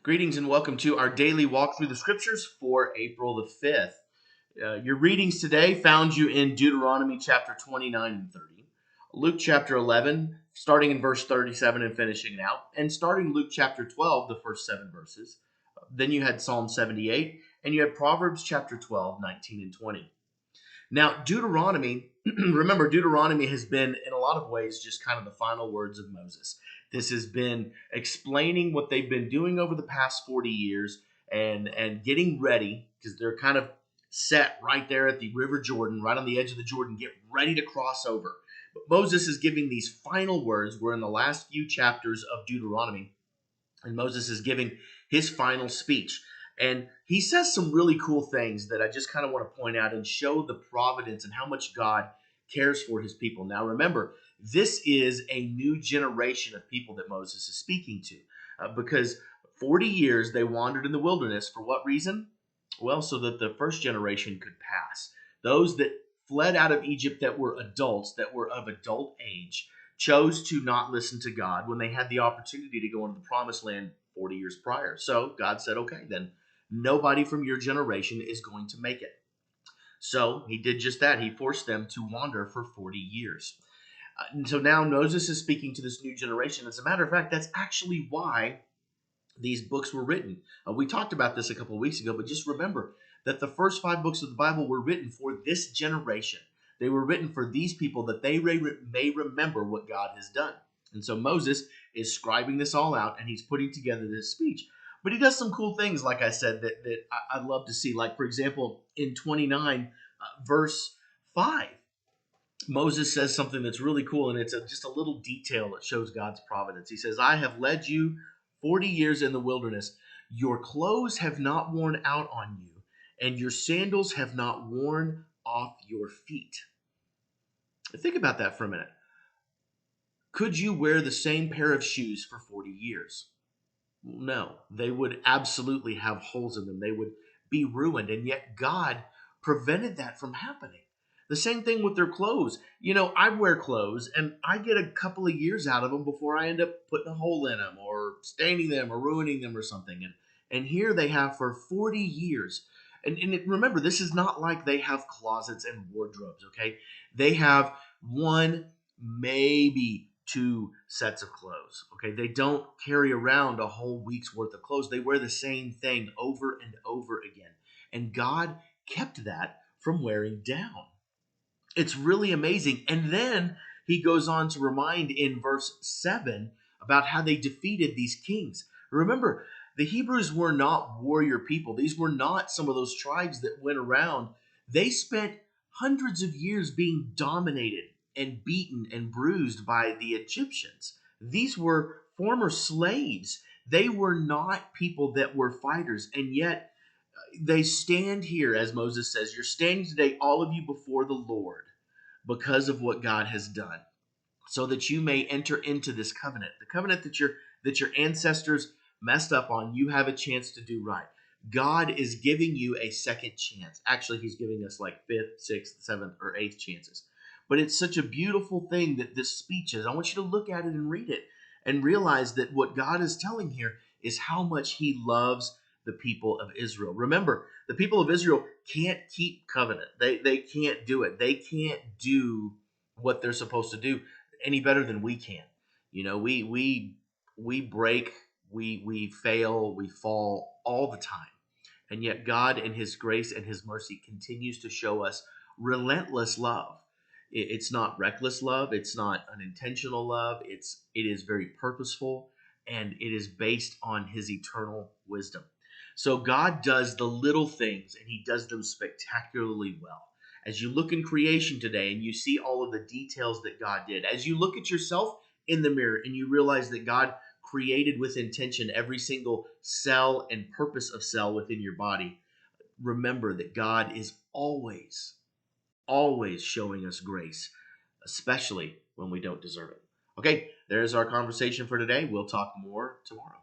Greetings and welcome to our daily walk through the scriptures for April the 5th. Your readings today found you in Deuteronomy chapter 29 and 30, Luke chapter 11, starting in verse 37 and finishing it out, and starting Luke chapter 12, the first 7 verses. Then you had Psalm 78, and you had Proverbs chapter 12, 19 and 20. Now, Deuteronomy, remember, Deuteronomy has been, in a lot of ways, just kind of the final words of Moses. This has been explaining what they've been doing over the past 40 years and getting ready, because they're kind of set right there at the River Jordan, right on the edge of the Jordan, get ready to cross over. But Moses is giving these final words. We're in the last few chapters of Deuteronomy, and Moses is giving his final speech. And he says some really cool things that I just kind of want to point out and show the providence and how much God cares for his people. Now, remember, this is a new generation of people that Moses is speaking to because 40 years they wandered in the wilderness. For what reason? Well, so that the first generation could pass. Those that fled out of Egypt that were adults, that were of adult age, chose to not listen to God when they had the opportunity to go into the promised land 40 years prior. So God said, okay, then nobody from your generation is going to make it. So he did just that. He forced them to wander for 40 years. And so now Moses is speaking to this new generation. As a matter of fact, that's actually why these books were written. We talked about this a couple of weeks ago, but just remember that the first 5 books of the Bible were written for this generation. They were written for these people that they may remember what God has done. And so Moses is scribing this all out, and he's putting together this speech. But he does some cool things, like I said, that I'd love to see. Like, for example, in 29, verse 5, Moses says something that's really cool, and it's just a little detail that shows God's providence. He says, I have led you 40 years in the wilderness. Your clothes have not worn out on you, and your sandals have not worn off your feet. Think about that for a minute. Could you wear the same pair of shoes for 40 years? No, they would absolutely have holes in them. They would be ruined, and yet God prevented that from happening. The same thing with their clothes. You know, I wear clothes and I get a couple of years out of them before I end up putting a hole in them or staining them or ruining them or something. And here they have for 40 years. Remember, this is not like they have closets and wardrobes, okay? They have one, maybe 2 sets of clothes, okay? They don't carry around a whole week's worth of clothes. They wear the same thing over and over again. And God kept that from wearing down. It's really amazing. And then he goes on to remind in verse 7 about how they defeated these kings. Remember, the Hebrews were not warrior people. These were not some of those tribes that went around. They spent hundreds of years being dominated and beaten and bruised by the Egyptians. These were former slaves. They were not people that were fighters. And yet they stand here, as Moses says, you're standing today, all of you, before the Lord because of what God has done, so that you may enter into this covenant, the covenant that your ancestors messed up on. You have a chance to do right. God is giving you a second chance. Actually, he's giving us like 5th, 6th, 7th, or 8th chances. But it's such a beautiful thing that this speech is. I want you to look at it and read it and realize that what God is telling here is how much he loves the people of Israel. Remember, the people of Israel can't keep covenant. They can't do it. They can't do what they're supposed to do any better than we can. You know, we break, we fail, we fall all the time. And yet God in his grace and his mercy continues to show us relentless love. It's not reckless love, it's not unintentional love. It is very purposeful, and it is based on his eternal wisdom. So God does the little things, and he does them spectacularly well. As you look in creation today and you see all of the details that God did, as you look at yourself in the mirror and you realize that God created with intention every single cell and purpose of cell within your body, remember that God is always, always showing us grace, especially when we don't deserve it. Okay, there's our conversation for today. We'll talk more tomorrow.